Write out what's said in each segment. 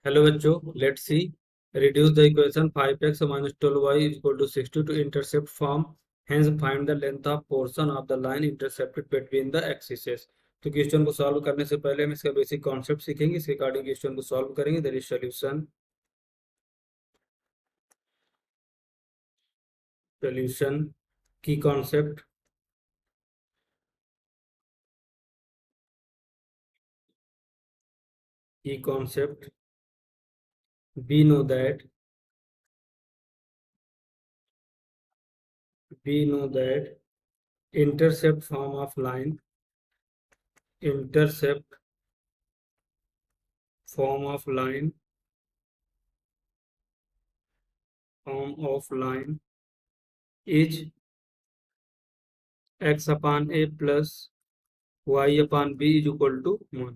Hello बच्चों, let's see. Reduce the equation 5x minus 12y is equal to 60 to intercept form. Hence find the length of portion of the line intercepted between the axes. तो question को solve करने से पहले हम इसका basic concept सीखेंगे। इसके according question को सॉल्व करेंगे। There is solution. सॉल्यूशन की कॉन्सेप्ट। की concept. we know that we know that intercept form of line intercept form of line form of line is x upon a plus y upon b is equal to 1,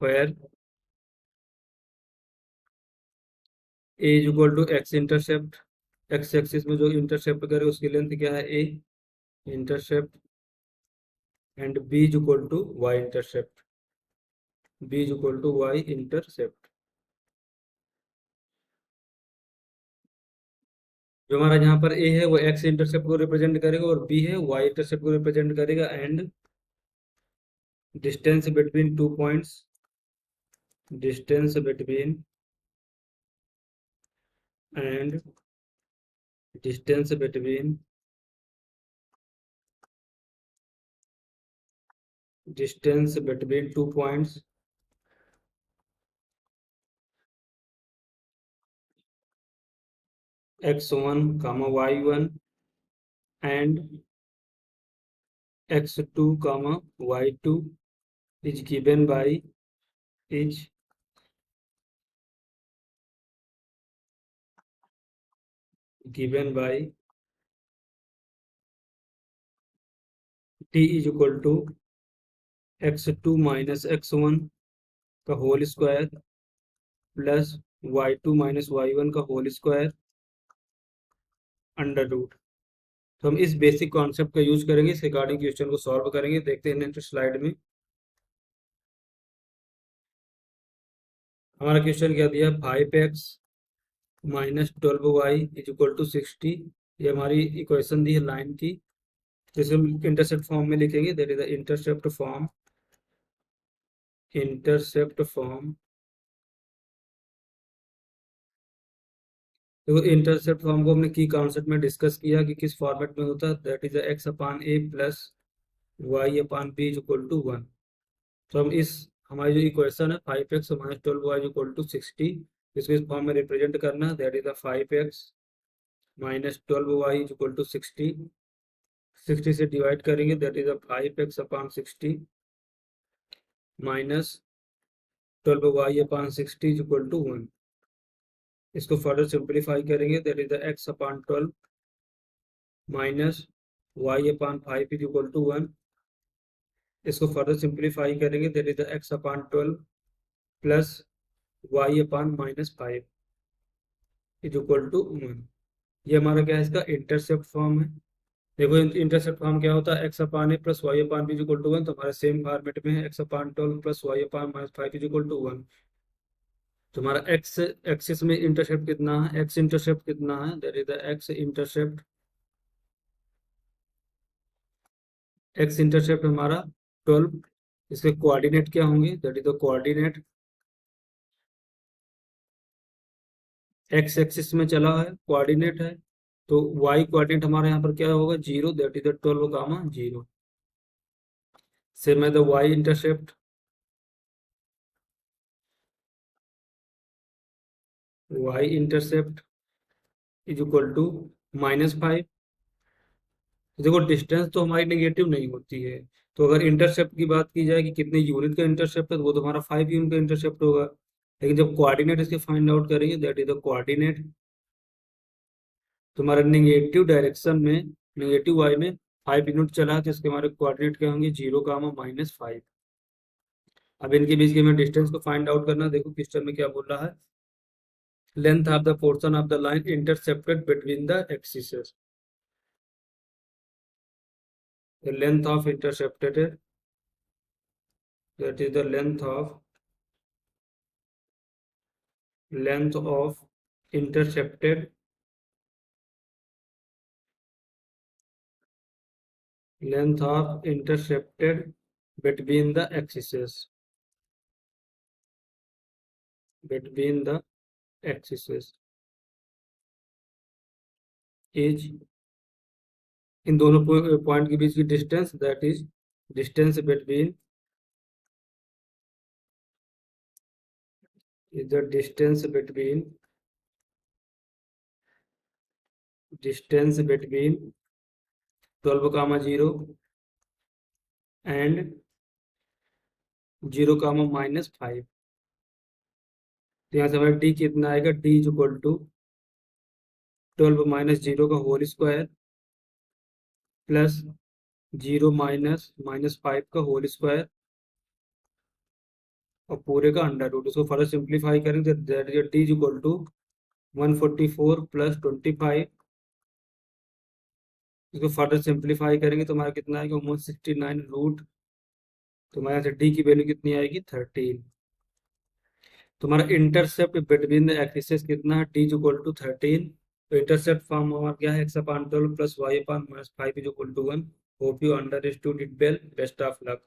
where a is equal to x intercept. x axis में जो intercept करे उसकी length क्या है, a intercept, and b is equal to y intercept. b is equal to y intercept. जो हमारा यहाँ पर a है वो x इंटरसेप्ट को रिप्रेजेंट करेगा और b है y इंटरसेप्ट को रिप्रेजेंट करेगा। And distance between two points, distance between and distance between distance between two points x1 comma y1 and x2 comma y2 is given by is given by t is equal to x2 minus x1 का whole square plus y2 minus y1 का whole square under root. तो हम इस basic concept का use करेंगे। इस regarding question को solve करेंगे। देखते हैं नेक्स्ट स्लाइड में हमारा क्वेश्चन क्या दिया। 5x minus 12y is equal to 60। ये हमारी इक्वेशन दी है लाइन की, जिसे हम इंटरसेप्ट फॉर्म में लिखेंगे। That is the intercept form. Intercept form. देखो, इंटरसेप्ट फॉर्म को हमने की कॉन्सेप्ट में डिस्कस किया कि किस फॉर्मेट में होता है। That is x upon a plus y upon b is equal to 1। तो हम इस हमारी जो इक्वेशन है 5x minus 12y equal to 60, इसको इस फॉर्म में रिप्रेजेंट करना है। That is the 5x minus 12y is equal to 60। 60 से डिवाइड करेंगे, that is the 5x upon 60 minus 12y upon 60 is equal to 1। इसको फर्दर सिंप्लीफाई करेंगे, that is the x upon 12 minus y upon 5 is equal to 1। इसको further simplify करेंगे, that is the x upon 12 plus y upon minus 5 is equal to 1। ये हमारा क्या है, इसका intercept form है। देखो, इंटरसेप्ट फॉर्म क्या होता है, x upon a plus y upon b is equal to 1। तो हमारे सेम फॉर्मेट में है, x upon 12 plus y upon minus 5 is equal to 1। तो हमारा एक्स एक्सिस में इंटरसेप्ट कितना है, एक्स इंटरसेप्ट कितना है, that is the x intercept. X intercept हमारा 12। इसके कोऑर्डिनेट क्या होंगे, that is the coordinate x axis में चला है, कोऑर्डिनेट है। तो वाई कोऑर्डिनेट हमारा यहाँ पर क्या होगा, 0। That is the 12 gamma 0। Same है the y intercept. Y intercept is equal to -5। देखो, डिस्टेंस तो हमारी नेगेटिव नहीं होती है। तो अगर इंटरसेप्ट की बात की जाए कि कितने यूनिट का इंटरसेप्ट है, तो वो तो हमारा 5 यूनिट का इंटरसेप्ट होगा। लेकिन जब कोऑर्डिनेट इसके फाइंड आउट करेंगे, दैट इज द कोऑर्डिनेट। तो हमारे निगेटिव डायरेक्शन में, नेगेटिव वाई में 5 यूनिट चला है, तो इसके हमारे कोऑर्डिनेट क्या होंगे, 0 गामा -5। अब इनके बीच के हमें डिस्टेंस को फाइंड आउट करना। देखो क्वेश्चन में क्या बोल रहा है, length of the portion of the line intercepted between the axis. The length of intercepted, that is the length of length of intercepted between the axes is इन दोनों point के बीच की distance, that is distance between is the distance between 12, 0 and 0, -5। तो यहाँ से हमारा D कितना आएगा, D is equal to 12 minus 0 का होल स्क्वायर प्लस 0 -5 का होल स्क्वायर और पूरे का अंडर रूट। उसको फर्दर सिंप्लीफाई करेंगे, that is D is equal to 144 plus 25। इसको फर्दर सिंप्लीफाई करेंगे तो हमारा कितना आएगा, 169 रूट। तो हमारे यहाँ से डी की वैल्यू कितनी आएगी, 13। तुम्हारा इंटरसेप्ट बिटवीन द एक्सिस कितना है, डी इज इक्वल टू 13। तो इंटरसेप्ट फॉर्म हमारा क्या है, x/12 plus y/-5 is equal to 1। Hope you understood it well. Best of luck.